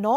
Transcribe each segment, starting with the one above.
9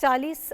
40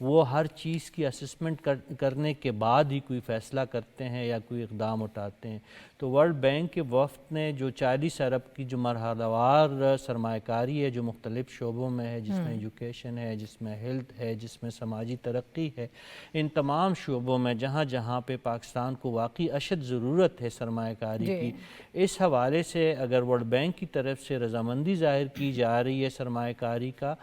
وہ ہر چیز کی اسسمنٹ کرنے کے بعد ہی کوئی فیصلہ کرتے ہیں یا کوئی اقدام اٹھاتے ہیں. تو ورلڈ بینک کے وفد نے جو 40 ارب کی جو مرحلہ وار سرمایہ کاری ہے جو مختلف شعبوں میں ہے، جس میں ایجوکیشن ہے، جس میں ہیلتھ ہے، جس میں سماجی ترقی ہے، ان تمام شعبوں میں جہاں جہاں پہ پاکستان کو واقعی اشد ضرورت ہے سرمایہ کاری کی، اس حوالے سے اگر ورلڈ بینک کی طرف سے رضامندی ظاہر کی جا رہی ہے سرمایہ کاری کا،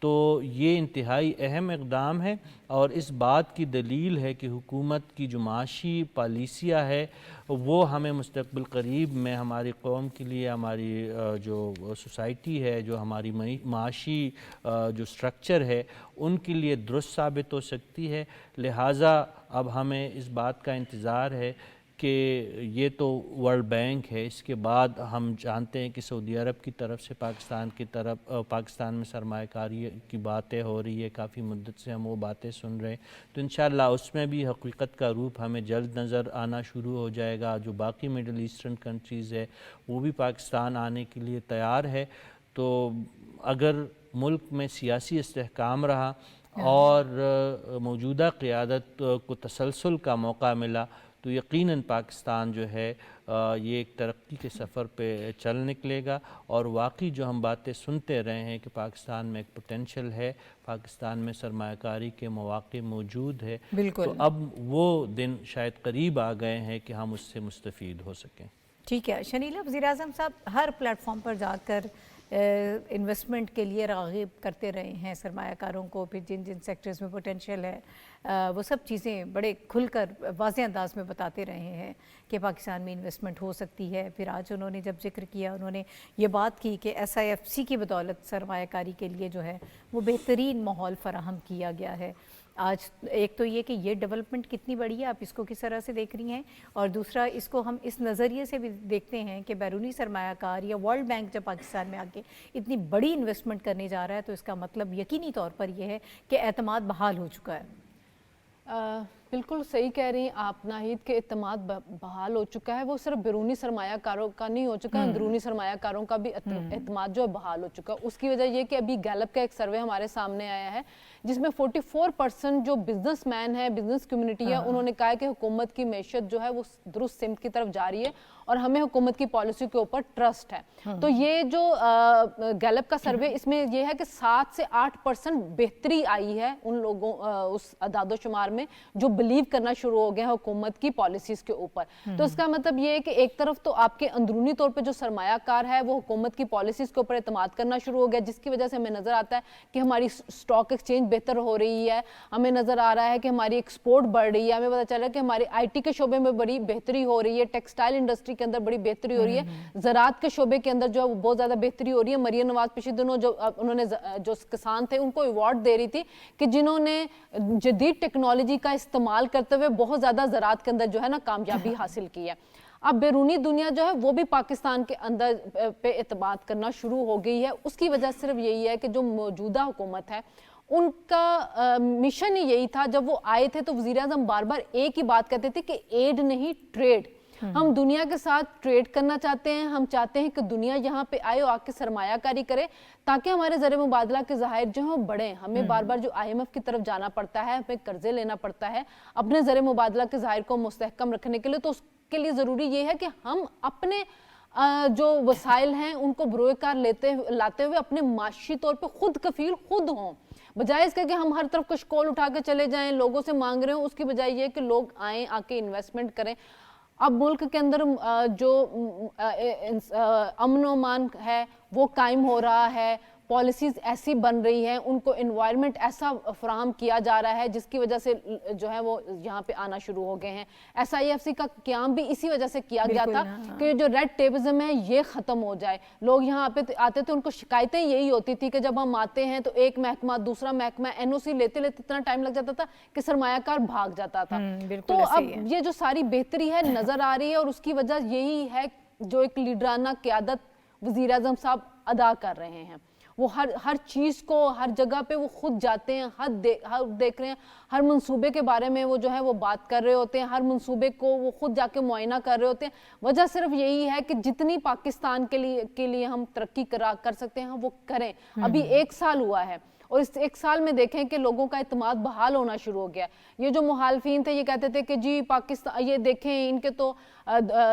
تو یہ انتہائی اہم اقدام ہے. اور اس بات کی دلیل ہے کہ حکومت کی جو معاشی پالیسیاں ہے وہ ہمیں مستقبل قریب میں ہماری قوم کے لیے، ہماری جو سوسائٹی ہے، جو ہماری معاشی جو سٹرکچر ہے، ان کے لیے درست ثابت ہو سکتی ہے. لہٰذا اب ہمیں اس بات کا انتظار ہے کہ یہ تو ورلڈ بینک ہے، اس کے بعد ہم جانتے ہیں کہ سعودی عرب کی طرف سے پاکستان میں سرمایہ کاری کی باتیں ہو رہی ہے، کافی مدت سے ہم وہ باتیں سن رہے ہیں. تو انشاءاللہ اس میں بھی حقیقت کا روپ ہمیں جلد نظر آنا شروع ہو جائے گا. جو باقی مڈل ایسٹرن کنٹریز ہے وہ بھی پاکستان آنے کے لیے تیار ہے. تو اگر ملک میں سیاسی استحکام رہا اور موجودہ قیادت کو تسلسل کا موقع ملا تو یقیناً پاکستان جو ہے یہ ایک ترقی کے سفر پہ چل نکلے گا. اور واقعی جو ہم باتیں سنتے رہے ہیں کہ پاکستان میں ایک پوٹینشل ہے، پاکستان میں سرمایہ کاری کے مواقع موجود ہے، تو اب وہ دن شاید قریب آ گئے ہیں کہ ہم اس سے مستفید ہو سکیں. ٹھیک ہے شنیلا، وزیر اعظم صاحب ہر پلیٹ فارم پر جا کر انویسٹمنٹ کے لیے راغب کرتے رہے ہیں سرمایہ کاروں کو، پھر جن جن سیکٹرز میں پوٹینشیل ہے وہ سب چیزیں بڑے کھل کر واضح انداز میں بتاتے رہے ہیں کہ پاکستان میں انویسٹمنٹ ہو سکتی ہے. پھر آج انہوں نے جب ذکر کیا، انہوں نے یہ بات کی کہ SIFC کی بدولت سرمایہ کاری کے لیے جو ہے وہ بہترین ماحول فراہم کیا گیا ہے. آج ایک تو یہ کہ یہ ڈیولپمنٹ کتنی بڑی ہے، آپ اس کو کس طرح سے دیکھ رہی ہیں، اور دوسرا اس کو ہم اس نظریے سے بھی دیکھتے ہیں کہ بیرونی سرمایہ کار یا ورلڈ بینک جب پاکستان میں آ کے اتنی بڑی انویسٹمنٹ کرنے جا رہا ہے تو اس کا مطلب یقینی طور پر یہ ہے کہ اعتماد بحال ہو چکا ہے. بالکل صحیح کہہ رہی ہیں آپ ناہید، کہ اعتماد بحال ہو چکا ہے. وہ صرف بیرونی سرمایہ کاروں کا نہیں ہو چکا، اندرونی سرمایہ کاروں کا بھی اعتماد جو ہے بحال ہو چکا. اس کی وجہ یہ کہ ابھی گیلپ کا ایک سروے ہمارے سامنے آیا ہے جس میں 44% جو بزنس مین ہے، بزنس کمیونٹی ہے، انہوں نے کہا ہے کہ حکومت کی معیشت جو ہے وہ درست سمت کی طرف جا رہی ہے اور ہمیں حکومت کی پالیسی کے اوپر ٹرسٹ ہے. تو یہ جو گیلپ کا سروے، اس میں یہ ہے کہ 7 سے 8% بہتری آئی ہے ان لوگوں اس اعداد و شمار میں جو بلیو کرنا شروع ہو گئے ہیں حکومت کی پالیسیز کے اوپر. تو اس کا مطلب یہ ہے کہ ایک طرف تو آپ کے اندرونی طور پہ جو سرمایہ کار ہے وہ حکومت کی پالیسیز کے اوپر اعتماد کرنا شروع ہو گیا، جس کی وجہ سے ہمیں نظر آتا ہے کہ ہماری اسٹاک ایکسچینج بہتر ہو رہی ہے، ہمیں نظر آ رہا ہے کہ ہماری ایکسپورٹ بڑھ رہی ہے، ہمیں پتہ چل رہا ہے کہ ہماری IT کے شعبے میں بڑی بہتری ہو رہی ہے، ٹیکسٹائل انڈسٹری کے اندر بڑی بہتری ہو رہی ہے، زراعت کے شعبے کے اندر جو ہے بہت زیادہ بہتری ہو رہی ہے. مریم نواز پچھلے دنوں انہوں نے جو کسان تھے ان کو ایوارڈ دے رہی تھی کہ جنہوں نے جدید ٹیکنالوجی کا استعمال کرتے ہوئے بہت زیادہ زراعت کے اندر جو ہے نا کامیابی حاصل کی ہے. اب بیرونی دنیا جو ہے وہ بھی پاکستان کے اندر پہ اعتماد کرنا شروع ہو گئی ہے. اس کی وجہ صرف یہی ہے کہ جو موجودہ حکومت ہے ان کا مشن ہی یہی تھا. جب وہ آئے تھے تو وزیر اعظم بار بار ایک ہی بات کہتے تھے کہ ایڈ نہیں ٹریڈ. ہم دنیا کے ساتھ ٹریڈ کرنا چاہتے ہیں، ہم چاہتے ہیں کہ دنیا یہاں پہ آئے اور آ کے سرمایہ کاری کرے تاکہ ہمارے زر مبادلہ کے ذخائر جو ہیں وہ بڑھیں. ہمیں بار بار جو IMF کی طرف جانا پڑتا ہے، ہمیں قرضے لینا پڑتا ہے اپنے زر مبادلہ کے ذخائر کو مستحکم رکھنے کے لیے. تو اس کے لیے ضروری یہ ہے کہ ہم اپنے جو وسائل ہیں ان کو بروئے کار لاتے ہوئے اپنے معاشی طور پہ خود کفیل خود ہوں، بجائے اس کے کہ ہم ہر طرف کشکول اٹھا کے چلے جائیں، لوگوں سے مانگ رہے ہوں. اس کی بجائے یہ کہ لوگ آئیں، آ کے انویسٹمنٹ کریں. اب ملک کے اندر جو امن و امان ہے وہ قائم ہو رہا ہے، پالیسیز ایسی بن رہی ہیں، ان کو انوائرمنٹ ایسا فراہم کیا جا رہا ہے جس کی وجہ سے جو ہے وہ یہاں پہ آنا شروع ہو گئے ہیں. SIFC کا قیام بھی اسی وجہ سے کیا گیا تھا کہ جو ریڈ ٹیپزم ہے یہ ختم ہو جائے. لوگ یہاں پہ آتے تھے، ان کو شکایتیں یہی ہوتی تھی کہ جب ہم آتے ہیں تو ایک محکمہ دوسرا محکمہ NOC لیتے اتنا ٹائم لگ جاتا تھا کہ سرمایہ کار بھاگ جاتا تھا. تو اب یہ جو ساری بہتری ہے نظر آ رہی ہے، اور اس کی وجہ یہی ہے جو ایک لیڈرانہ قیادت وزیر اعظم صاحب ادا کر رہے ہیں. وہ ہر چیز کو ہر جگہ پہ وہ خود جاتے ہیں، ہر دیکھ رہے ہیں، ہر منصوبے کے بارے میں وہ جو ہے وہ بات کر رہے ہوتے ہیں، ہر منصوبے کو وہ خود جا کے معائنہ کر رہے ہوتے ہیں. وجہ صرف یہی ہے کہ جتنی پاکستان کے لیے ہم ترقی کر سکتے ہیں وہ کریں. ابھی 1 سال ہوا ہے اور اس ایک سال میں دیکھیں کہ لوگوں کا اعتماد بحال ہونا شروع ہو گیا. یہ جو مخالفین تھے یہ کہتے تھے کہ جی پاکستان یہ دیکھیں ان کے تو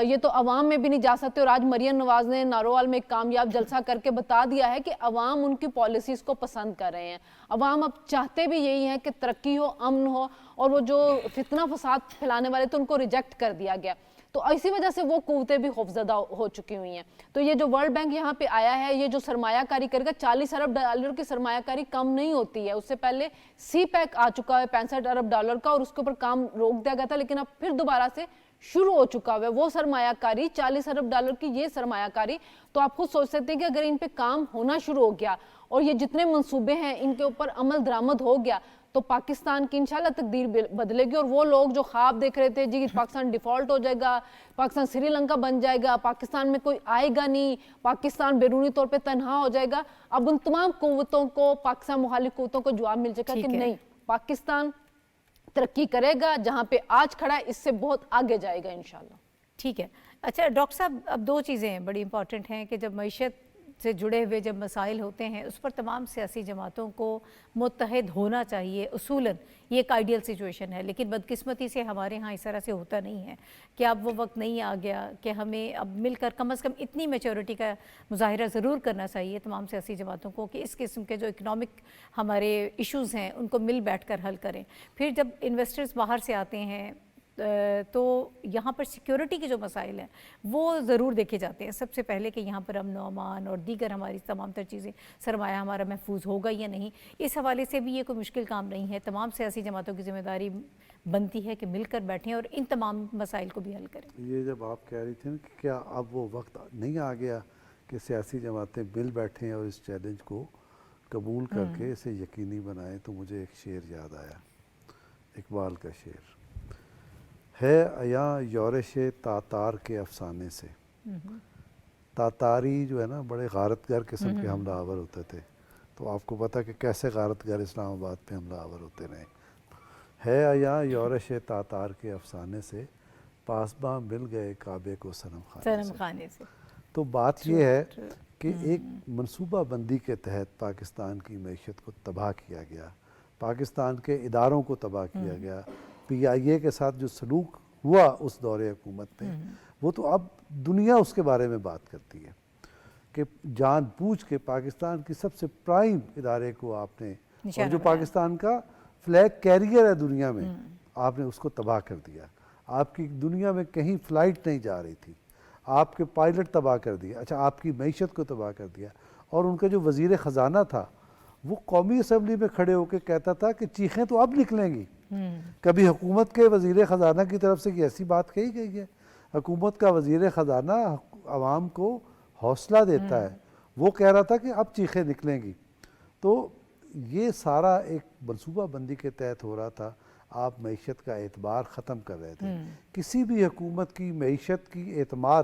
یہ تو عوام میں بھی نہیں جا سکتے, اور آج مریم نواز نے ناروال میں ایک کامیاب جلسہ کر کے بتا دیا ہے کہ عوام ان کی پالیسیز کو پسند کر رہے ہیں. عوام اب چاہتے بھی یہی ہیں کہ ترقی ہو, امن ہو, اور وہ جو فتنہ فساد پھیلانے والے تھے ان کو ریجیکٹ کر دیا گیا. تو اسی وجہ سے وہ قوتیں بھی خوفزدہ ہو چکی ہوئی ہیں. تو یہ جو ورلڈ بینک یہاں پہ آیا ہے, یہ جو سرمایہ کاری کرے گا, 40 ارب ڈالر کی سرمایہ کاری کم نہیں ہوتی ہے. اس سے پہلے سی پیک آ چکا ہے 65 ارب ڈالر کا, اور اس کے اوپر کام روک دیا گیا تھا, لیکن اب پھر دوبارہ سے شروع ہو چکا ہے وہ سرمایہ کاری 40 ارب ڈالر کی یہ سرمایہ کاری. تو آپ خود سوچ سکتے ہیں کہ اگر ان پہ کام ہونا شروع ہو گیا اور یہ جتنے منصوبے ہیں ان کے اوپر عمل درآمد ہو گیا, تو پاکستان کی انشاءاللہ تقدیر بدلے گی. اور وہ لوگ جو خواب دیکھ رہے تھے جی پاکستان ڈیفالٹ ہو جائے گا, پاکستان سری لنکا بن جائے گا, پاکستان میں کوئی آئے گا نہیں, پاکستان بیرونی طور پہ تنہا ہو جائے گا, اب ان تمام قوتوں کو, پاکستان مخالف قوتوں کو جواب مل جائے گا کہ نہیں, پاکستان ترقی کرے گا, جہاں پہ آج کھڑا ہے اس سے بہت آگے جائے گا انشاءاللہ. ٹھیک ہے. اچھا ڈاکٹر صاحب, اب دو چیزیں بڑی امپورٹنٹ ہیں کہ جب معیشت سے جڑے ہوئے جب مسائل ہوتے ہیں اس پر تمام سیاسی جماعتوں کو متحد ہونا چاہیے اصولاً, یہ ایک آئیڈیل سچویشن ہے. لیکن بدقسمتی سے ہمارے ہاں اس طرح سے ہوتا نہیں ہے کہ اب وہ وقت نہیں آ گیا کہ ہمیں اب مل کر کم از کم اتنی میچورٹی کا مظاہرہ ضرور کرنا چاہیے تمام سیاسی جماعتوں کو کہ اس قسم کے جو اکنامک ہمارے ایشوز ہیں ان کو مل بیٹھ کر حل کریں. پھر جب انویسٹرز باہر سے آتے ہیں تو یہاں پر سیکیورٹی کے جو مسائل ہیں وہ ضرور دیکھے جاتے ہیں سب سے پہلے کہ یہاں پر امن و امان اور دیگر ہماری تمام تر چیزیں, سرمایہ ہمارا محفوظ ہوگا یا نہیں. اس حوالے سے بھی یہ کوئی مشکل کام نہیں ہے, تمام سیاسی جماعتوں کی ذمہ داری بنتی ہے کہ مل کر بیٹھیں اور ان تمام مسائل کو بھی حل کریں. یہ جب آپ کہہ رہی تھیں کہ کیا اب وہ وقت نہیں آ گیا کہ سیاسی جماعتیں مل بیٹھیں اور اس چیلنج کو قبول کر کے اسے یقینی بنائیں, تو مجھے ایک شعر یاد آیا, اقبال کا شعر ہے عیاں یورش تاتار کے افسانے سے. تاتاری جو ہے نا بڑے غارت گر قسم کے حملہ آور ہوتے تھے, تو آپ کو پتہ کہ کیسے غارت گر اسلام آباد پہ حملہ آور ہوتے رہے. ہے عیاں یورش تاتار کے افسانے سے, پاسباں مل گئے کعبے کو صنم خانے سے. تو بات یہ ہے کہ ایک منصوبہ بندی کے تحت پاکستان کی معیشت کو تباہ کیا گیا, پاکستان کے اداروں کو تباہ کیا گیا. پی آئی اے کے ساتھ جو سلوک ہوا اس دور حکومت میں, وہ تو اب دنیا اس کے بارے میں بات کرتی ہے کہ جان بوجھ کے پاکستان کی سب سے پرائم ادارے کو آپ نے, اور جو پاکستان کا فلیگ کیریئر ہے دنیا میں, آپ نے اس کو تباہ کر دیا. آپ کی دنیا میں کہیں فلائٹ نہیں جا رہی تھی, آپ کے پائلٹ تباہ کر دیا. اچھا, آپ کی معیشت کو تباہ کر دیا. اور ان کا جو وزیر خزانہ تھا وہ قومی اسمبلی میں کھڑے ہو کے کہتا تھا کہ چیخیں تو اب نکلیں گی. کبھی حکومت کے وزیر خزانہ کی طرف سے ایسی بات کہی گئی ہے؟ حکومت کا وزیر خزانہ عوام کو حوصلہ دیتا ہے, وہ کہہ رہا تھا کہ اب چیخیں نکلیں گی. تو یہ سارا ایک منصوبہ بندی کے تحت ہو رہا تھا. آپ معیشت کا اعتبار ختم کر رہے تھے. کسی بھی حکومت کی معیشت کی اعتماد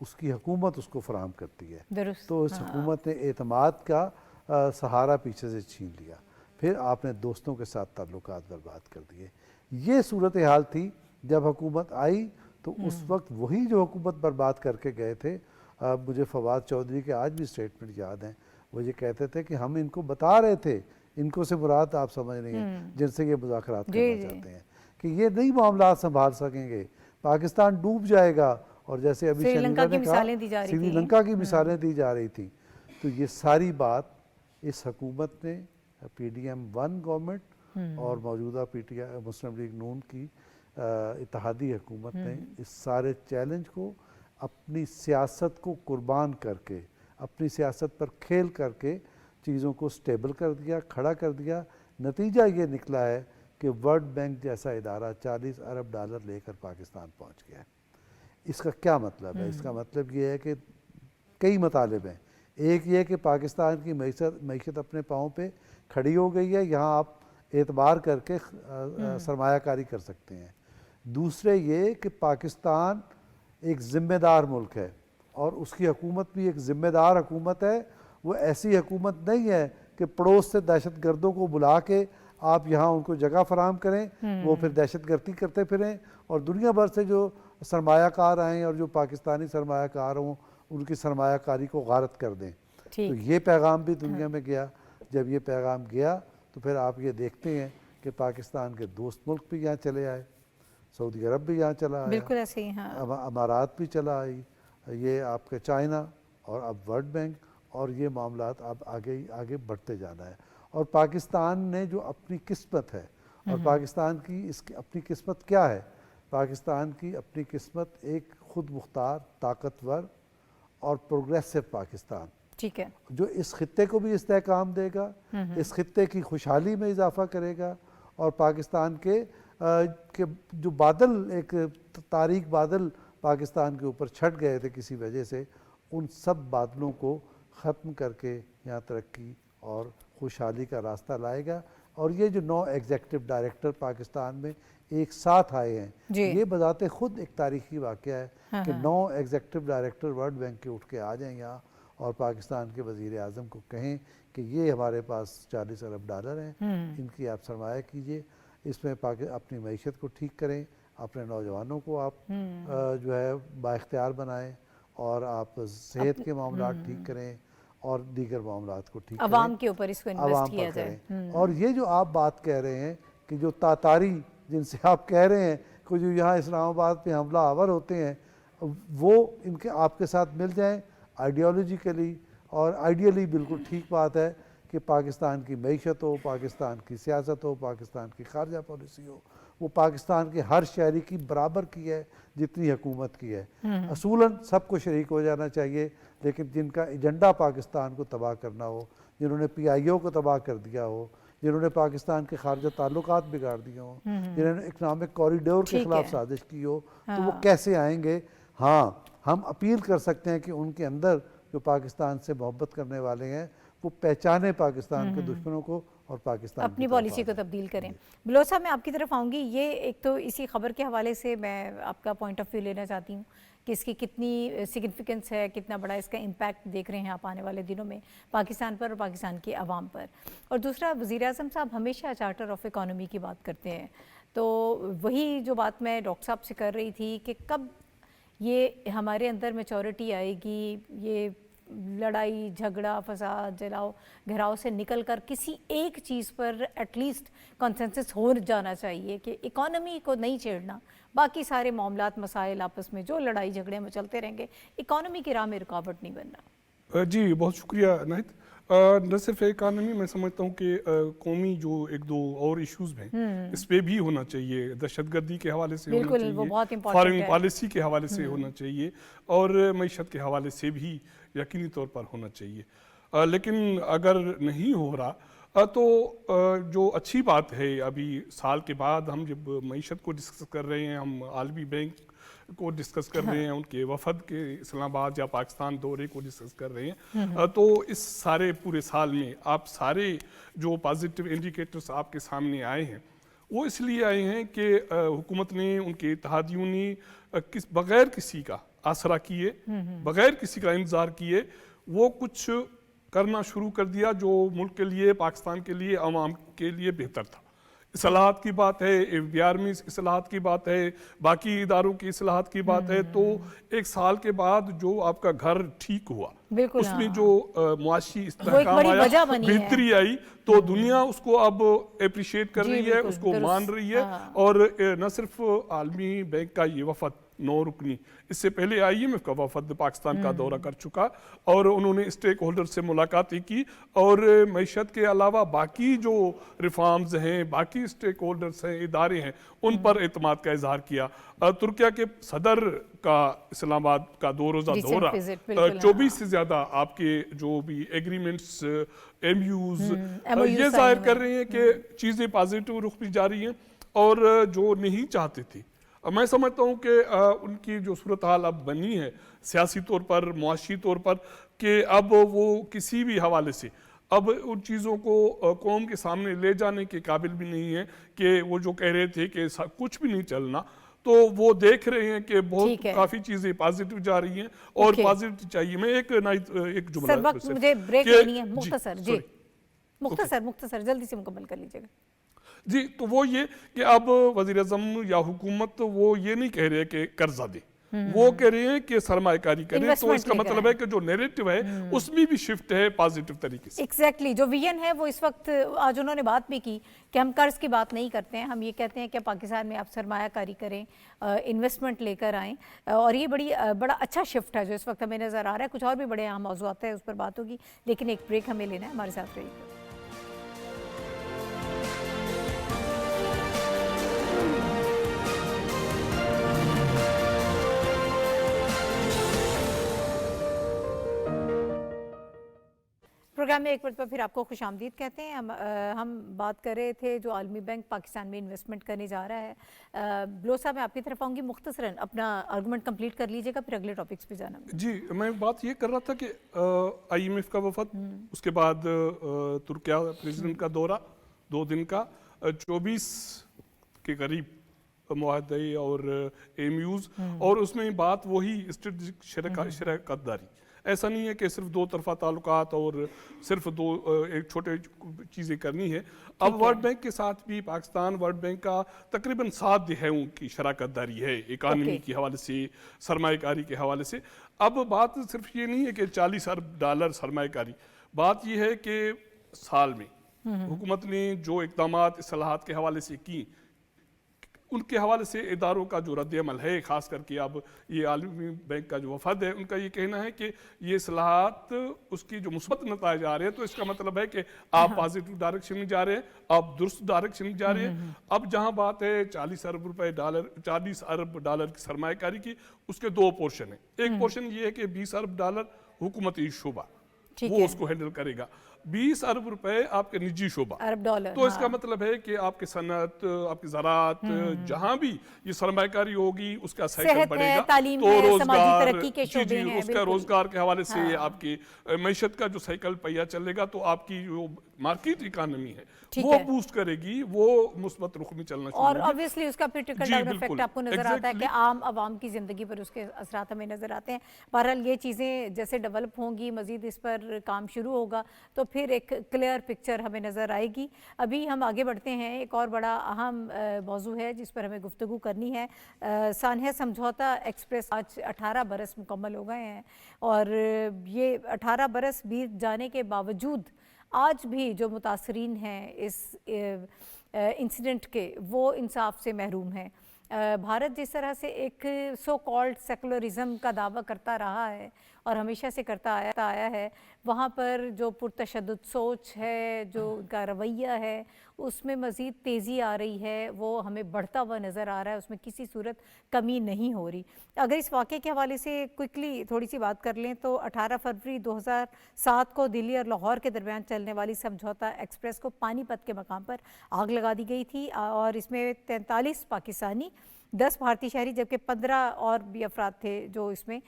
اس کی حکومت اس کو فراہم کرتی ہے, تو اس حکومت نے اعتماد کا سہارا پیچھے سے چھین لیا. پھر آپ نے دوستوں کے ساتھ تعلقات برباد کر دیے. یہ صورتحال تھی جب حکومت آئی, تو اس وقت وہی جو حکومت برباد کر کے گئے تھے, مجھے فواد چودھری کے آج بھی سٹیٹمنٹ یاد ہیں, وہ یہ کہتے تھے کہ ہم ان کو بتا رہے تھے, ان کو سے مراد آپ سمجھ رہی ہیں جن سے یہ مذاکرات کرنا چاہتے ہیں, کہ یہ نئی معاملات سنبھال سکیں گے, پاکستان ڈوب جائے گا. اور جیسے ابھی سری لنکا کی مثالیں دی جا رہی تھیں. تو یہ ساری بات اس حکومت نے, پی ڈی ایم 1 گورنمنٹ اور موجودہ مسلم لیگ نون کی اتحادی حکومت نے اس سارے چیلنج کو اپنی سیاست کو قربان کر کے, اپنی سیاست پر کھیل کر کے چیزوں کو سٹیبل کر دیا, کھڑا کر دیا. نتیجہ یہ نکلا ہے کہ ورلڈ بینک جیسا ادارہ 40 ارب ڈالر لے کر پاکستان پہنچ گیا ہے. اس کا کیا مطلب ہے؟ اس کا مطلب یہ ہے کہ کئی مطالب ہیں. ایک یہ کہ پاکستان کی معیشت اپنے پاؤں پہ کھڑی ہو گئی ہے, یہاں آپ اعتبار کر کے سرمایہ کاری کر سکتے ہیں. دوسرے یہ کہ پاکستان ایک ذمہ دار ملک ہے اور اس کی حکومت بھی ایک ذمہ دار حکومت ہے. وہ ایسی حکومت نہیں ہے کہ پڑوس سے دہشت گردوں کو بلا کے آپ یہاں ان کو جگہ فراہم کریں, وہ پھر دہشت گردی کرتے پھریں, اور دنیا بھر سے جو سرمایہ کار آئیں اور جو پاکستانی سرمایہ کار ہوں ان کی سرمایہ کاری کو غارت کر دیں. تو یہ پیغام بھی دنیا میں گیا. جب یہ پیغام گیا تو پھر آپ یہ دیکھتے ہیں کہ پاکستان کے دوست ملک بھی یہاں چلے آئے، سعودی عرب بھی یہاں چلا آیا، بالکل ایسے ہی، ہاں امارات بھی چلا آئی، یہ آپ کے چائنا اور اب ورلڈ بینک، اور یہ معاملات اب آگے بڑھتے جانا ہے۔ اور پاکستان نے جو اپنی قسمت ہے، اور پاکستان کی اپنی قسمت کیا ہے؟ پاکستان کی اپنی قسمت ایک خود مختار، طاقتور اور پروگریسو پاکستان، ٹھیک ہے، جو اس خطے کو بھی استحکام دے گا، اس خطے کی خوشحالی میں اضافہ کرے گا، اور پاکستان کے جو بادل، ایک تاریک بادل پاکستان کے اوپر چھٹ گئے تھے کسی وجہ سے، ان سب بادلوں کو ختم کر کے یہاں ترقی اور خوشحالی کا راستہ لائے گا۔ اور یہ جو 9 ایگزیکٹو ڈائریکٹر پاکستان میں ایک ساتھ آئے ہیں، یہ بذات خود ایک تاریخی واقعہ ہے کہ 9 ایگزیکٹو ڈائریکٹر ورلڈ بینک کے اٹھ کے آ جائیں یہاں اور پاکستان کے وزیر اعظم کو کہیں کہ یہ ہمارے پاس $40 ارب ہیں، ان کی آپ سرمایہ کیجئے، اس میں اپنی معیشت کو ٹھیک کریں، اپنے نوجوانوں کو آپ جو ہے بااختیار بنائیں، اور آپ صحت کے معاملات ٹھیک کریں، اور دیگر معاملات کو ٹھیک کریں، عوام کے اوپر اس کو انویسٹ کیا جائے۔ اور یہ جو آپ بات کہہ رہے ہیں کہ جو تاتاری جن سے آپ کہہ رہے ہیں کہ جو یہاں اسلام آباد پہ حملہ آور ہوتے ہیں، وہ ان کے آپ کے ساتھ مل جائیں آئیڈیالوجیکلی اور آئیڈیلی، بالکل ٹھیک بات ہے کہ پاکستان کی معیشت ہو، پاکستان کی سیاست ہو، پاکستان کی خارجہ پالیسی ہو، وہ پاکستان کے ہر شہری کی برابر کی ہے جتنی حکومت کی ہے۔ اصولاً سب کو شریک ہو جانا چاہیے، لیکن جن کا ایجنڈا پاکستان کو تباہ کرنا ہو، جنہوں نے PIO کو تباہ کر دیا ہو، جنہوں نے پاکستان کے خارجہ تعلقات بگاڑ دیے ہوں، جنہوں نے اکنامک کوریڈور کے خلاف سازش کی ہو، تو وہ کیسے آئیں گے؟ ہاں، ہم اپیل کر سکتے ہیں کہ ان کے اندر جو پاکستان سے محبت کرنے والے ہیں وہ پہچانے پاکستان کے دشمنوں کو اور پاکستان اپنی پالیسی کو تبدیل کریں۔ بلوچ صاحب، میں آپ کی طرف آؤں گی۔ یہ ایک تو اسی خبر کے حوالے سے میں آپ کا پوائنٹ آف ویو لینا چاہتی ہوں کہ اس کی کتنی سگنیفیکنس ہے، کتنا بڑا اس کا امپیکٹ دیکھ رہے ہیں آپ آنے والے دنوں میں پاکستان پر اور پاکستان کی عوام پر۔ اور دوسرا، وزیر اعظم صاحب ہمیشہ چارٹر آف اکانومی کی بات کرتے ہیں، تو وہی جو بات میں ڈاکٹر صاحب سے کر رہی تھی کہ کب یہ ہمارے اندر میچورٹی آئے گی، یہ لڑائی جھگڑا فساد جلاؤ گھراؤ سے نکل کر کسی ایک چیز پر ایٹ لیسٹ کنسنسس ہو جانا چاہیے کہ اکانومی کو نہیں چھیڑنا، باقی سارے معاملات مسائل آپس میں جو لڑائی جھگڑے میں چلتے رہیں گے، اکانومی کی راہ میں رکاوٹ نہیں بننا۔ جی بہت شکریہ ناہید۔ نہ صرف اکانومی، میں سمجھتا ہوں کہ قومی جو ایک دو اور ایشوز ہیں اس پہ بھی ہونا چاہیے، دہشت گردی کے حوالے سے ہونا چاہیے، فارن پالیسی کے حوالے سے ہونا چاہیے، اور معیشت کے حوالے سے بھی یقینی طور پر ہونا چاہیے۔ لیکن اگر نہیں ہو رہا تو جو اچھی بات ہے، ابھی سال کے بعد ہم جب معیشت کو ڈسکس کر رہے ہیں، ہم عالمی بینک کو ڈسکس کر رہے ہیں، ان کے وفد کے اسلام آباد یا پاکستان دورے کو ڈسکس کر رہے ہیں، تو اس سارے پورے سال میں آپ سارے جو پازیٹیو انڈیکیٹرز آپ کے سامنے آئے ہیں، وہ اس لیے آئے ہیں کہ حکومت نے، ان کے اتحادیوں نے بغیر کسی کا آسرا کیے، بغیر کسی کا انتظار کیے، وہ کچھ کرنا شروع کر دیا جو ملک کے لیے، پاکستان کے لیے، عوام کے لیے بہتر تھا۔ اصلاحات کی بات ہے، FBR میں اصلاحات کی بات ہے، باقی اداروں کی اصلاحات کی بات ہے، تو ایک سال کے بعد جو آپ کا گھر ٹھیک ہوا، اس میں جو معاشی استحکام آیا، بہتری آئی، تو دنیا اس کو اب اپریشیٹ کر رہی ہے، اس کو مان رہی ہے۔ اور نہ صرف عالمی بینک کا یہ وفد 9 رکنی، اس سے پہلے IMF کا وفد پاکستان کا دورہ کر چکا، اور انہوں نے اسٹیک ہولڈر سے ملاقاتیں کی، اور معیشت کے علاوہ باقی جو ریفارمز ہیں، باقی اسٹیک ہولڈرز ہیں، ادارے ہیں، ان پر اعتماد کا اظہار کیا۔ ترکیہ کے صدر کا اسلام آباد کا 2 روزہ دورہ، 24 سے زیادہ آپ کے جو بھی ایگریمنٹس، MOUs یہ ظاہر کر رہے ہیں کہ چیزیں پازیٹیو رخ پہ جا رہی ہیں، اور جو نہیں چاہتے تھے، میں سمجھتا ہوں کہ ان کی جو صورتحال اب بنی ہے سیاسی طور پر، معاشی طور پر، کہ اب وہ کسی بھی حوالے سے اب ان چیزوں کو قوم کے سامنے لے جانے کے قابل بھی نہیں ہے کہ وہ جو کہہ رہے تھے کہ کچھ بھی نہیں چلنا، تو وہ دیکھ رہے ہیں کہ بہت کافی چیزیں پازیٹیو جا رہی ہیں، اور پازیٹیو چاہیے۔ میں ایک جملہ، سر وقت مجھے بریک لینی ہے، مختصر جلدی سے مکمل کر لیجیے گا۔ جی، تو وہ یہ کہ اب وزیر اعظم یا حکومت وہ یہ نہیں کہہ رہے کہ قرضہ دے، وہ کہہ رہے ہیں کہ سرمایہ کریں, تو اس کا مطلب ہے کہ جو نیریٹو ہے اس میں بھی شفٹ ہے پازیٹیو طریقے سے. ایگزیکٹلی جو ویژن ہے وہ اس وقت, آج انہوں نے بات بھی کی کہ ہم قرض کی بات نہیں کرتے ہیں, ہم یہ کہتے ہیں کہ پاکستان میں آپ سرمایہ کاری کریں, انویسٹمنٹ لے کر آئیں, اور یہ بڑا اچھا شفٹ ہے جو اس وقت ہمیں نظر آ رہا ہے. کچھ اور بھی بڑے اہم موضوعات ہیں, اس پر بات ہوگی, لیکن ایک بریک ہمیں لینا ہے. ہمارے ساتھ رہیے. پروگرام میں ایک مرتبہ پھر آپ کو خوش آمدید کہتے ہیں. ہم بات کر رہے تھے جو عالمی بینک پاکستان میں انویسٹمنٹ کرنے جا رہا ہے. بلو صاحب میں آپ کی طرف آؤں گی, مختصراً اپنا آرگومنٹ کمپلیٹ کر لیجیے گا, پھر اگلے ٹاپکس پہ جانا. جی میں بات یہ کر رہا تھا کہ IMF کا وفد, اس کے بعد ترکیہ پریزیڈنٹ کا دورہ 2 دن کا, 24 کے قریب معاہدے اور MOUs, اور اس میں بات وہی اسٹریٹجک شراکت داری. ایسا نہیں ہے کہ صرف 2 طرفہ تعلقات اور صرف ایک چھوٹے چیزیں کرنی ہے. اب ورلڈ بینک کے ساتھ بھی پاکستان ورلڈ بینک کا تقریباً 7 دہائیوں کی شراکت داری ہے, اکانومی کے حوالے سے, سرمایہ کاری کے حوالے سے. اب بات صرف یہ نہیں ہے کہ $40 ارب سرمایہ کاری, بات یہ ہے کہ سال میں حکومت نے جو اقدامات اصلاحات کے حوالے سے کی, ان کے حوالے سے اداروں کا جو رد عمل ہے, خاص کر کے اب یہ عالمی بینک کا جو وفد ہے ان کا یہ کہنا ہے کہ یہ اصلاحات اس کی جو مثبت نتائج آ رہے ہیں, تو اس کا مطلب ہے کہ آپ پازیٹیو ڈائریکشن میں جا رہے ہیں, آپ درست ڈائریکشن میں جا رہے ہیں. اب جہاں بات ہے $40 ارب کی سرمایہ کاری کی, اس کے 2 پورشن ہیں. ایک پورشن یہ ہے کہ $20 ارب حکومتی شعبہ وہ اس کو ہینڈل کرے گا, $20 ارب آپ کے نجی شعبہ, تو اس کا مطلب ہے کہ آپ کی صنعت, آپ کی زراعت, جہاں بھی یہ سرمایہ کاری ہوگی اس کا سائیکل بڑھے گا, تو روزگار, اس کا روزگار کے حوالے سے آپ کی معیشت کا جو سائیکل پہیا چلے گا, تو آپ کی جو مارکیٹ اکانومی ہے وہ بوسٹ کرے گی, وہ مثبت رخ میں چلنا شروع اور obviously اس کا پھر ٹرکل ڈاؤن ایفیکٹ آپ کو نظر آتا ہے کہ عام عوام کی زندگی پر اس کے اثرات ہمیں نظر آتے ہیں. بہرحال یہ چیزیں جیسے ڈیولپ ہوں گی, مزید اس پر کام شروع ہوگا, تو پھر ایک کلیئر پکچر ہمیں نظر آئے گی. ابھی ہم آگے بڑھتے ہیں, ایک اور بڑا اہم موضوع ہے جس پر ہمیں گفتگو کرنی ہے. سانحہ سمجھوتا ایکسپریس آج 18 برس مکمل ہو گئے ہیں, اور یہ 18 برس بیت جانے کے باوجود آج بھی جو متاثرین ہیں اس انسیڈنٹ کے, وہ انصاف سے محروم ہیں. بھارت جس طرح سے ایک سو کالڈ سیکولرزم کا دعویٰ کرتا رہا ہے اور ہمیشہ سے کرتا آیا ہے, وہاں پر جو پرتشدد سوچ ہے, جو ان کا رویہ ہے, اس میں مزید تیزی آ رہی ہے, وہ ہمیں بڑھتا ہوا نظر آ رہا ہے, اس میں کسی صورت کمی نہیں ہو رہی. اگر اس واقعے کے حوالے سے کوئکلی تھوڑی سی بات کر لیں تو 18 فروری 2007 کو دلی اور لاہور کے درمیان چلنے والی سمجھوتا ایکسپریس کو پانی پت کے مقام پر آگ لگا دی گئی تھی, اور اس میں 43 پاکستانی, 10 بھارتی شہری, جبکہ 15 اور بھی افراد تھے, جو اس میں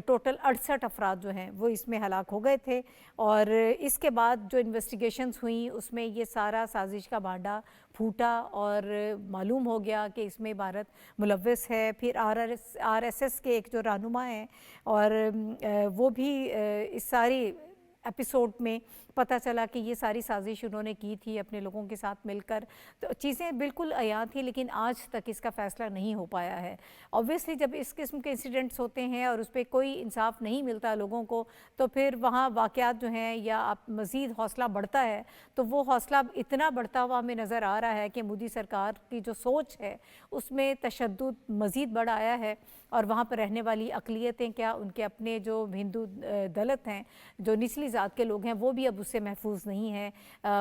ٹوٹل 68 افراد جو ہیں وہ اس میں ہلاک ہو گئے تھے. اور اس کے بعد جو انویسٹیگیشنز ہوئیں اس میں یہ سارا سازش کا بانڈا پھوٹا, اور معلوم ہو گیا کہ اس میں بھارت ملوث ہے. پھر RSS کے ایک جو رہنما ہیں, اور وہ بھی اس ساری ایپیسوڈ میں پتہ چلا کہ یہ ساری سازش انہوں نے کی تھی اپنے لوگوں کے ساتھ مل کر. تو چیزیں بالکل عیاں تھیں, لیکن آج تک اس کا فیصلہ نہیں ہو پایا ہے. اوبویسلی جب اس قسم کے انسیڈنٹس ہوتے ہیں اور اس پہ کوئی انصاف نہیں ملتا لوگوں کو, تو پھر وہاں واقعات جو ہیں یا آپ مزید حوصلہ بڑھتا ہے, تو وہ حوصلہ اتنا بڑھتا ہوا ہمیں نظر آ رہا ہے کہ مودی سرکار کی جو سوچ ہے اس میں تشدد مزید بڑھ آیا ہے, اور وہاں پر رہنے والی اقلیتیں, کیا ان کے اپنے جو ہندو دلت ہیں, جو نچلی ذات کے لوگ ہیں, وہ بھی اب اس سے محفوظ نہیں ہیں.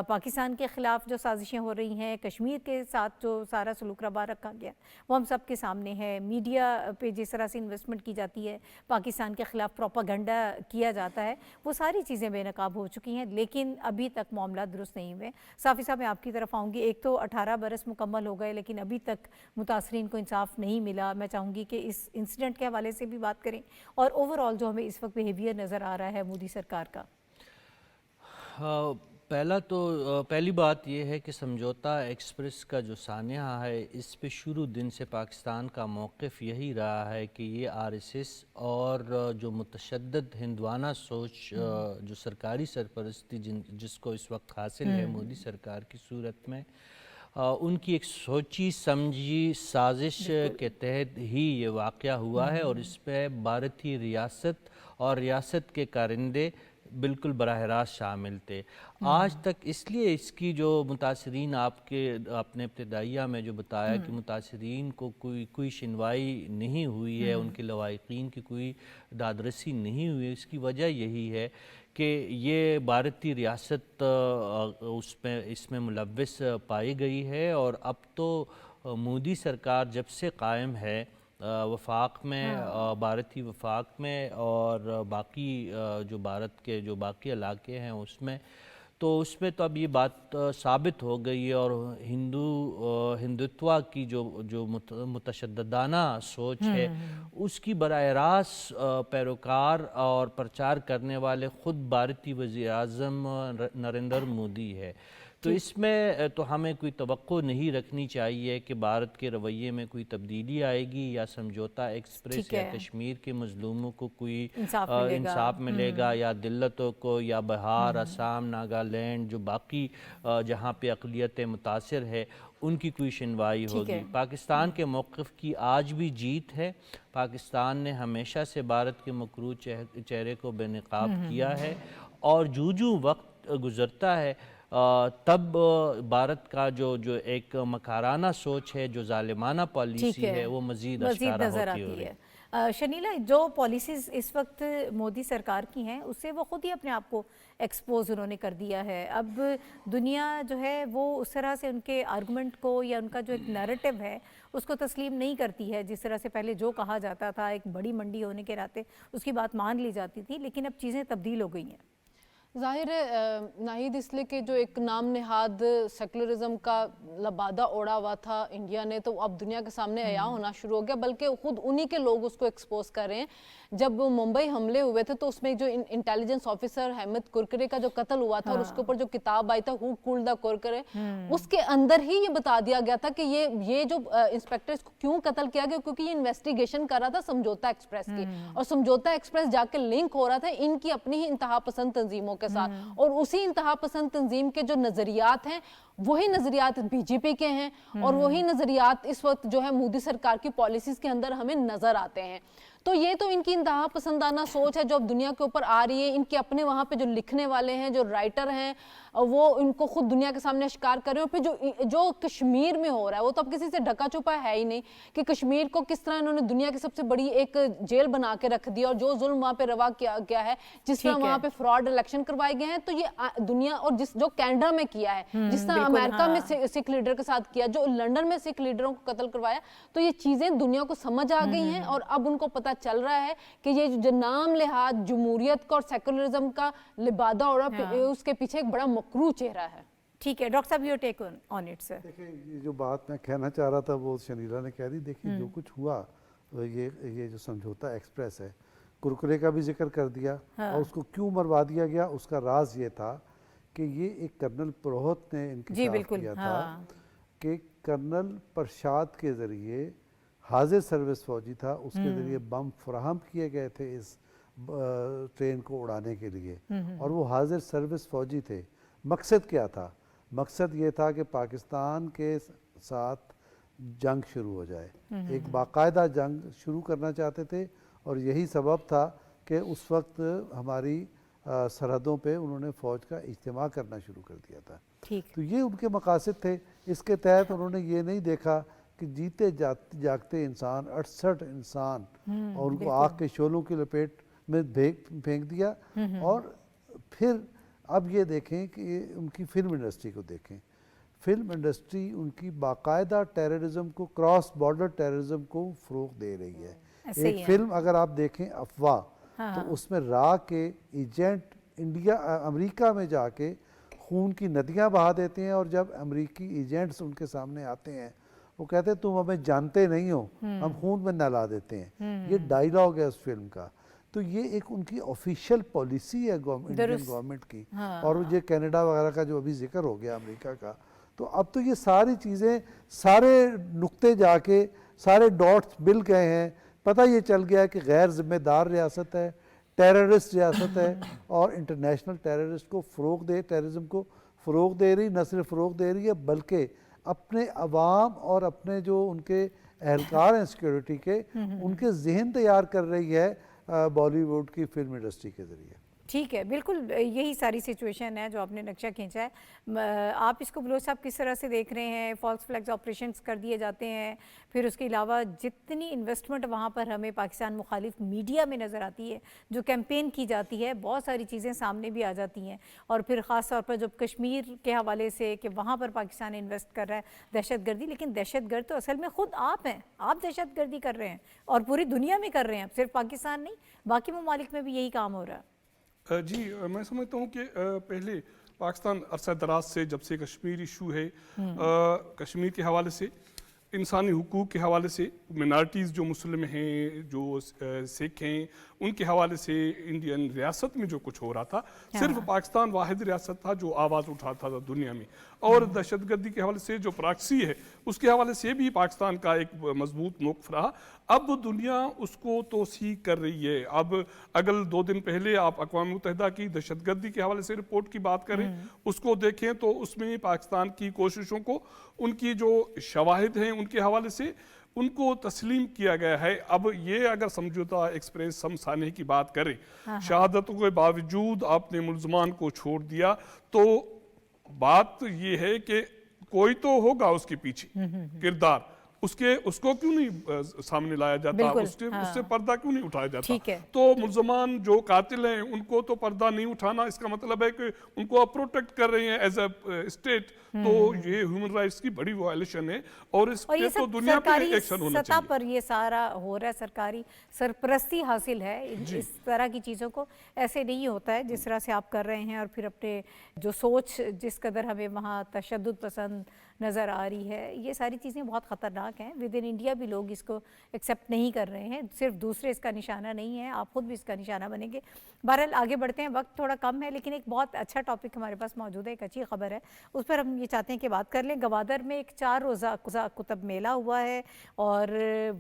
پاکستان کے خلاف جو سازشیں ہو رہی ہیں, کشمیر کے ساتھ جو سارا سلوک روا رکھا گیا وہ ہم سب کے سامنے ہے. میڈیا پہ جس طرح سے انویسٹمنٹ کی جاتی ہے, پاکستان کے خلاف پروپاگنڈا کیا جاتا ہے, وہ ساری چیزیں بے نقاب ہو چکی ہیں, لیکن ابھی تک معاملات درست نہیں ہوئے. صافی صاحب میں آپ کی طرف آؤں گی. ایک تو 18 برس مکمل ہو گئے, لیکن ابھی تک متاثرین کو انصاف نہیں ملا. میں چاہوں گی کہ اس انسیڈنٹ کے حوالے سے بھی بات کریں, اور اوورآل جو ہمیں اس وقت بیہیویئر نظر آ رہا ہے مودی سرکار کا. پہلی بات یہ ہے کہ سمجھوتا ایکسپریس کا جو سانحہ ہے, اس پہ شروع دن سے پاکستان کا موقف یہی رہا ہے کہ یہ RSS اور جو متشدد ہندوانہ سوچ, جو سرکاری سرپرستی جس کو اس وقت حاصل ہے مودی سرکار کی صورت میں, ان کی ایک سوچی سمجھی سازش کے تحت ہی یہ واقعہ ہوا ہے، اور اس پہ بھارتی ریاست اور ریاست کے کارندے بالکل براہ راست شامل تھے۔ آج تک اس لیے اس کی جو متاثرین آپ نے ابتدائیہ میں جو بتایا کہ متاثرین کو کوئی سنوائی نہیں ہوئی ہے، ان کے لواحقین کی کوئی دادرسی نہیں ہوئی ہے، اس کی وجہ یہی ہے کہ یہ بھارتی ریاست اس میں ملوث پائی گئی ہے، اور اب تو مودی سرکار جب سے قائم ہے وفاق میں، بھارتی وفاق میں، اور باقی جو بھارت کے جو باقی علاقے ہیں اس میں تو اب یہ بات ثابت ہو گئی ہے، اور ہندوتوا کی جو متشددانہ سوچ ہے اس کی براہ راست پیروکار اور پرچار کرنے والے خود بھارتی وزیر اعظم نریندر مودی ہے۔ تو اس میں تو ہمیں کوئی توقع نہیں رکھنی چاہیے کہ بھارت کے رویے میں کوئی تبدیلی آئے گی، یا سمجھوتا ایکسپریس یا کشمیر کے مظلوموں کو کوئی انصاف ملے گا، یا دلتوں کو، یا بہار، آسام، ناگالینڈ جو باقی جہاں پہ اقلیتیں متاثر ہے ان کی کوئی سنوائی ہوگی۔ پاکستان کے موقف کی آج بھی جیت ہے۔ پاکستان نے ہمیشہ سے بھارت کے مکروہ چہرے کو بے نقاب کیا ہے، اور جو وقت گزرتا ہے تب بھارت کا جو ایک مکارانہ سوچ ہے، جو ظالمانہ پالیسی ہے، وہ مزید اشکارا ہوتی ہے۔ شنیلا، جو پالیسیز اس وقت مودی سرکار کی ہیں اس سے وہ خود ہی اپنے آپ کو ایکسپوز انہوں نے کر دیا ہے۔ اب دنیا جو ہے وہ اس طرح سے ان کے آرگومنٹ کو یا ان کا جو ایک نیریٹو ہے اس کو تسلیم نہیں کرتی ہے، جس طرح سے پہلے جو کہا جاتا تھا ایک بڑی منڈی ہونے کے ناطے اس کی بات مان لی جاتی تھی، لیکن اب چیزیں تبدیل ہو گئی ہیں۔ ظاہر ہے ناہید، اس لیے کہ جو ایک نام نہاد سیکولرزم کا لبادہ اوڑا ہوا تھا انڈیا نے، تو اب دنیا کے سامنے عیاں ہونا شروع ہو گیا، بلکہ خود انہی کے لوگ اس کو ایکسپوز کر رہے ہیں۔ جب ممبئی حملے ہوئے تھے تو اس میں جو انٹیلیجنس آفیسر حامد کرکرے کا جو قتل ہوا تھا، اور اس کے اوپر جو کتاب آئی تھا ہو کولڈ دا کرکرے، اس کے اندر ہی یہ بتا دیا گیا تھا کہ یہ جو انسپیکٹر اس کو کیوں قتل کیا گیا، کیونکہ یہ انویسٹیگیشن کر رہا تھا سمجھوتا ایکسپریس کی، اور سمجھوتا ایکسپریس جا کے لنک ہو رہا تھا ان کی اپنی ہی انتہا پسند تنظیموں کے ساتھ، اور اسی انتہا پسند تنظیم کے جو نظریات ہیں وہی نظریات بی جے پی کے ہیں، اور وہی نظریات اس وقت جو ہے مودی سرکار کی پالیسیز کے اندر ہمیں نظر آتے ہیں۔ تو یہ تو ان کی انتہا پسندانہ سوچ ہے جو اب دنیا کے اوپر آ رہی ہے۔ ان کے اپنے وہاں پہ جو لکھنے والے ہیں، جو رائٹر ہیں، وہ ان کو خود دنیا کے سامنے اشکار کر رہے ہیں، اور پھر جو کشمیر میں ہو رہا ہے وہ تو اب کسی سے ڈھکا چھپا ہے ہی نہیں، کہ کشمیر کو کس طرح انہوں نے دنیا کی سب سے بڑی ایک جیل بنا کے رکھ دیا، اور جو ظلم وہاں پہ روا کیا گیا ہے، جس طرح وہاں پہ فراڈ الیکشن کروائے گئے ہیں، تو یہ دنیا، اور جو کینیڈا میں کیا ہے، جس طرح امریکہ میں سکھ لیڈر کے ساتھ کیا، جو لنڈن میں سکھ لیڈروں کو قتل کروایا، تو یہ چیزیں دنیا کو سمجھ آ گئی ہیں، اور اب ان کو پتہ چل رہا ہے کہ یہ جو نام لحاظ جمہوریت کا اور سیکولرزم کا لبادہ اوڑا، اس کے پیچھے ایک بڑا مکروہ چہرہ ہے۔ ٹھیک ہے ڈاکٹر صاحب، یور ٹیک آن اٹ سر۔ دیکھیں، یہ جو بات میں کہنا چاہ رہا تھا وہ شنیلا نے کہہ دی۔ دیکھیں جو کچھ ہوا، یہ جو سمجھوتا ایکسپریس ہے، کرکرے کا بھی ذکر کر دیا، اور اس کو کیوں مروا دیا گیا، اس کا راز یہ تھا کہ یہ ایک کرنل پروہت نے انکشاف کیا تھا کہ کرنل پرشاد کے ذریعے، حاضر سروس فوجی تھا، اس کے ذریعے بم فراہم کیے گئے تھے اس ٹرین کو اڑانے کے لیے، اور وہ حاضر سروس فوجی تھے۔ مقصد کیا تھا؟ مقصد یہ تھا کہ پاکستان کے ساتھ جنگ شروع ہو جائے، ایک باقاعدہ جنگ شروع کرنا چاہتے تھے، اور یہی سبب تھا کہ اس وقت ہماری سرحدوں پہ انہوں نے فوج کا اجتماع کرنا شروع کر دیا تھا۔ تو یہ ان کے مقاصد تھے۔ اس کے تحت انہوں نے یہ نہیں دیکھا کہ جیتے جاگتے انسان 68 انسان، اور ان کو آگ کے شعلوں کی لپیٹ میں پھینک دیا۔ اور پھر اب یہ دیکھیں کہ ان کی فلم انڈسٹری کو دیکھیں، فلم انڈسٹری ان کی باقاعدہ ٹیررزم کو، کراس بارڈر ٹیررزم کو فروغ دے رہی ہے۔ ایک فلم اگر آپ دیکھیں افواہ، تو اس میں را کے ایجنٹ امریکہ میں جا کے خون کی ندیاں بہا دیتے ہیں، اور جب امریکی ایجنٹس ان کے سامنے آتے ہیں وہ کہتے ہیں تم ہمیں جانتے نہیں ہو، ہم خون میں نہلا دیتے ہیں۔ یہ ڈائیلاگ ہے اس فلم کا۔ تو یہ ایک ان کی آفیشیل پالیسی ہے انڈین گورنمنٹ کی، اور یہ کینیڈا وغیرہ کا جو ابھی ذکر ہو گیا امریکہ کا۔ تو اب تو یہ ساری چیزیں، سارے نقطے جا کے سارے ڈاٹس مل گئے ہیں، پتہ یہ چل گیا ہے کہ غیر ذمہ دار ریاست ہے، ٹیررسٹ ریاست ہے، اور انٹرنیشنل ٹیررسٹ کو فروغ ٹیررزم کو فروغ دے رہی، نہ صرف فروغ دے رہی ہے بلکہ اپنے عوام اور اپنے جو ان کے اہلکار ہیں سیکیورٹی کے ان کے ذہن تیار کر رہی ہے بالی ووڈ کی فلم انڈسٹری کے ذریعے. ٹھیک ہے، بالکل یہی ساری سچویشن ہے جو آپ نے نقشہ کھینچا ہے. آپ اس کو بلوچ صاحب کس طرح سے دیکھ رہے ہیں؟ فالس فلیگز آپریشنز کر دیے جاتے ہیں، پھر اس کے علاوہ جتنی انویسٹمنٹ وہاں پر ہمیں پاکستان مخالف میڈیا میں نظر آتی ہے، جو کیمپین کی جاتی ہے، بہت ساری چیزیں سامنے بھی آ جاتی ہیں. اور پھر خاص طور پر جب کشمیر کے حوالے سے کہ وہاں پر پاکستان انویسٹ کر رہا ہے دہشت گردی، لیکن دہشت گرد تو اصل میں خود آپ ہیں. آپ دہشت گردی کر رہے ہیں اور پوری دنیا میں کر رہے ہیں، صرف پاکستان نہیں، باقی ممالک میں بھی یہی کام ہو رہا ہے. جی میں سمجھتا ہوں کہ پہلے پاکستان عرصہ دراز سے جب سے کشمیر ایشو ہے، کشمیر کے حوالے سے، انسانی حقوق کے حوالے سے، منارٹیز جو مسلم ہیں، جو سکھ ہیں، ان کے حوالے سے انڈین ریاست میں جو کچھ ہو رہا تھا، صرف پاکستان واحد ریاست تھا جو آواز اٹھاتا تھا دنیا میں. اور دہشت گردی کے حوالے سے جو پراکسی ہے اس کے حوالے سے بھی پاکستان کا ایک مضبوط موقف رہا. اب دنیا اس کو توسیع کر رہی ہے. اب اگر 2 دن پہلے آپ اقوام متحدہ کی دہشت گردی کے حوالے سے رپورٹ کی بات کریں، اس کو دیکھیں تو اس میں پاکستان کی کوششوں کو، ان کی جو شواہد ہیں ان کے حوالے سے ان کو تسلیم کیا گیا ہے. اب یہ اگر سمجھوتا ایکسپریس سم سانحے کی بات کریں، شہادتوں کے باوجود آپ نے ملزمان کو چھوڑ دیا، تو بات یہ ہے کہ کوئی تو ہوگا اس کے پیچھے کردار، اس کو کیوں نہیں سامنے لایا جاتا، اس سے پردہ کیوں نہیں اٹھایا جاتا؟ تو ملزمان جو قاتل ہیں ان کو تو پردہ نہیں اٹھانا، اس کا مطلب ہے کہ ان کو آپ پروٹیکٹ کر رہے ہیں ایز اے اسٹیٹ. تو یہ ہیومن رائٹس کی بڑی وائلیشن ہے اور اس پہ تو دنیا پہ ایکشن ہونا چاہیے. سطح پر یہ سارا ہو رہا ہے، سرکاری سرپرستی حاصل ہے. اس طرح کی چیزوں کو ایسے نہیں ہوتا ہے جس طرح سے آپ کر رہے ہیں. اور پھر اپنے جو سوچ جس قدر ہمیں وہاں تشدد پسند نظر آ رہی ہے، یہ ساری چیزیں بہت خطرناک ہیں. ود ان انڈیا بھی لوگ اس کو ایکسیپٹ نہیں کر رہے ہیں. صرف دوسرے اس کا نشانہ نہیں ہے، آپ خود بھی اس کا نشانہ بنیں گے. بہرحال آگے بڑھتے ہیں، وقت تھوڑا کم ہے لیکن ایک بہت اچھا ٹاپک ہمارے پاس موجود ہے، ایک اچھی خبر ہے، اس پر ہم یہ چاہتے ہیں کہ بات کر لیں. گوادر میں ایک 4 روزہ کتب میلہ ہوا ہے اور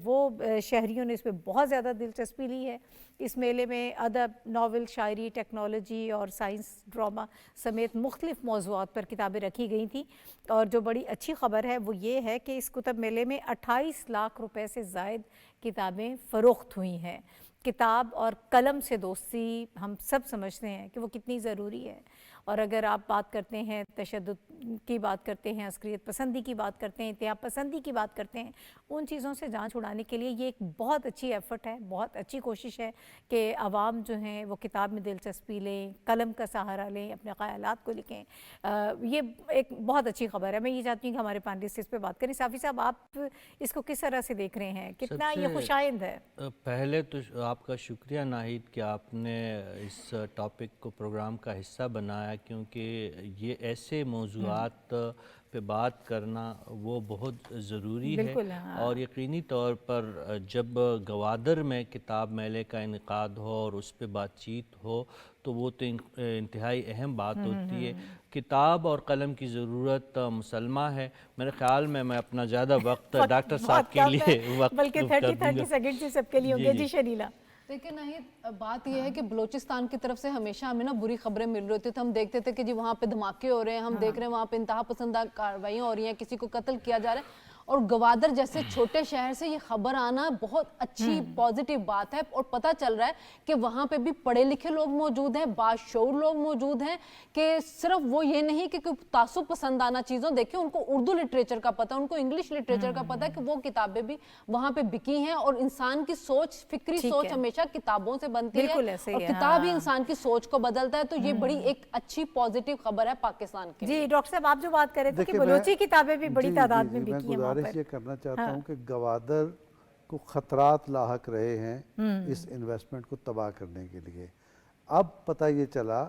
وہ شہریوں نے اس پہ بہت زیادہ دلچسپی لی ہے. اس میلے میں ادب، ناول، شاعری، ٹیکنالوجی اور سائنس، ڈرامہ سمیت مختلف موضوعات پر کتابیں رکھی گئی تھیں. اور جو بڑی اچھی خبر ہے وہ یہ ہے کہ اس کتب میلے میں 28 لاکھ روپے سے زائد کتابیں فروخت ہوئی ہیں. کتاب اور قلم سے دوستی ہم سب سمجھتے ہیں کہ وہ کتنی ضروری ہے. اور اگر آپ بات کرتے ہیں تشدد کی بات کرتے ہیں، عسکریت پسندی کی بات کرتے ہیں، اتحاد پسندی کی بات کرتے ہیں، ان چیزوں سے جان چھڑانے کے لیے یہ ایک بہت اچھی ایفرٹ ہے، بہت اچھی کوشش ہے کہ عوام جو ہیں وہ کتاب میں دلچسپی لیں، قلم کا سہارا لیں، اپنے خیالات کو لکھیں. یہ ایک بہت اچھی خبر ہے. میں یہ چاہتی ہوں کہ ہمارے پینلسٹ اس پہ بات کریں. صافی صاحب، آپ اس کو کس طرح سے دیکھ رہے ہیں؟ کتنا یہ خوش آئند ہے؟ پہلے تو آپ کا شکریہ ناہید کہ آپ نے اس ٹاپک کو پروگرام کا حصہ بنایا، کیونکہ یہ ایسے موضوعات پہ بات کرنا وہ بہت ضروری ہے. اور یقینی طور پر جب گوادر میں کتاب میلے کا انعقاد ہو اور اس پہ بات چیت ہو تو وہ تو انتہائی اہم بات ہوتی ہے. کتاب اور قلم کی ضرورت مسلمہ ہے. میرے خیال میں اپنا زیادہ وقت ڈاکٹر صاحب کے لیے وقت بلکہ 30 سیکنڈ سے سب کے لیے ہوں گے. جی شریلا. دیکھیں ناہید، بات یہ ہے کہ بلوچستان کی طرف سے ہمیشہ ہمیں بری خبریں مل رہی تھی. تو ہم دیکھتے تھے کہ جی وہاں پہ دھماکے ہو رہے ہیں، ہم دیکھ رہے ہیں وہاں پہ انتہا پسندہ کارروائیاں ہو رہی ہیں، کسی کو قتل کیا جا رہا ہے. اور گوادر جیسے چھوٹے شہر سے یہ خبر آنا بہت اچھی پازیٹیو بات ہے. اور پتہ چل رہا ہے کہ وہاں پہ بھی پڑھے لکھے لوگ موجود ہیں، باشعور لوگ موجود ہیں، کہ صرف وہ یہ نہیں کہ کوئی تعصب پسندانہ چیزوں دیکھیں، ان کو اردو لٹریچر کا پتہ ہے، ان کو انگلش لٹریچر کا پتہ ہے کہ وہ کتابیں بھی وہاں پہ بکی ہیں. اور انسان کی سوچ، فکری سوچ ہمیشہ کتابوں سے بنتی ہے اور کتاب ہی انسان کی سوچ کو بدلتا ہے. تو یہ بڑی ایک اچھی پازیٹیو خبر ہے پاکستان کی. جی ڈاکٹر صاحب، آپ جو بات کر رہے تھے کہ بلوچی کتابیں بھی بڑی تعداد میں بکی ہیں. میں یہ کرنا چاہتا ہوں کہ گوادر کو خطرات لاحق رہے ہیں اس انویسٹمنٹ کو تباہ کرنے کے لیے. اب پتہ یہ چلا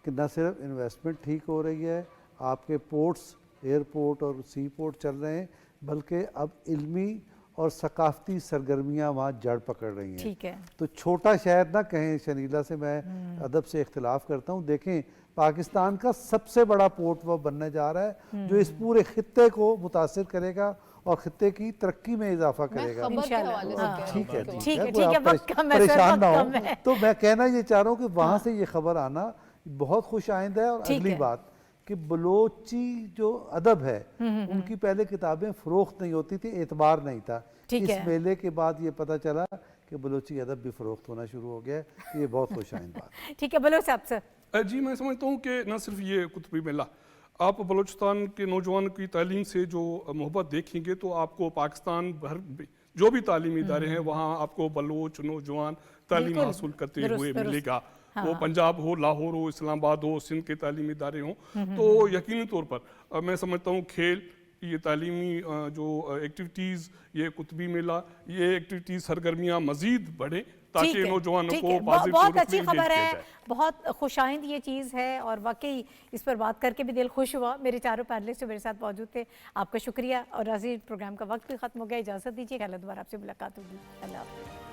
کہ نہ صرف انویسٹمنٹ ٹھیک ہو رہی ہے، آپ کے پورٹس، ایئرپورٹ اور سی پورٹ چل رہے ہیں، بلکہ اب علمی اور ثقافتی سرگرمیاں وہاں جڑ پکڑ رہی ہیں. ٹھیک ہے. تو چھوٹا شہر نہ کہیں. شنیلا سے میں ادب سے اختلاف کرتا ہوں. دیکھیں، پاکستان کا سب سے بڑا پورٹ وہ بننے جا رہا ہے جو اس پورے خطے کو متاثر کرے گا اور خطے کی ترقی میں اضافہ کرے گا. ٹھیک ہے، پریشان نہ ہو. تو میں کہنا یہ چاہ رہا ہوں کہ وہاں سے یہ خبر آنا بہت خوش آئند ہے. اور اگلی بات کہ بلوچی جو ادب ہے ان کی پہلے کتابیں فروخت نہیں ہوتی تھی، اعتبار نہیں تھا. اس میلے کے بعد یہ پتہ چلا کہ بلوچی ادب بھی فروخت ہونا شروع ہو گیا ہے. یہ بہت خوش آئند بات ہے. ٹھیک ہے بلوچ صاحب سر. جی میں سمجھتا ہوں کہ نہ صرف یہ قطبی میلہ، آپ بلوچستان کے نوجوان کی تعلیم سے جو محبت دیکھیں گے تو آپ کو پاکستان بھر جو بھی تعلیمی ادارے ہیں وہاں آپ کو بلوچ نوجوان تعلیم حاصل کرتے ہوئے ملے گا. وہ پنجاب ہو، لاہور ہو، اسلام آباد ہو، سندھ کے تعلیمی ادارے ہوں. تو یقینی طور پر میں سمجھتا ہوں کھیل، یہ تعلیمی جو ایکٹیویٹیز، یہ قطبی میلہ، یہ ایکٹیویٹیز سرگرمیاں مزید بڑھیں تاکہ نوجوانوں کو بہت اچھی خبر ہے، بہت خوش آئند یہ چیز ہے اور واقعی اس پر بات کر کے بھی دل خوش ہوا. میرے چاروں پینلسٹ جو میرے ساتھ موجود تھے، آپ کا شکریہ. اور عزیز پروگرام کا وقت بھی ختم ہو گیا، اجازت دیجیے کہ اللہ دوبارہ آپ سے ملاقات ہوگی. اللہ حافظ.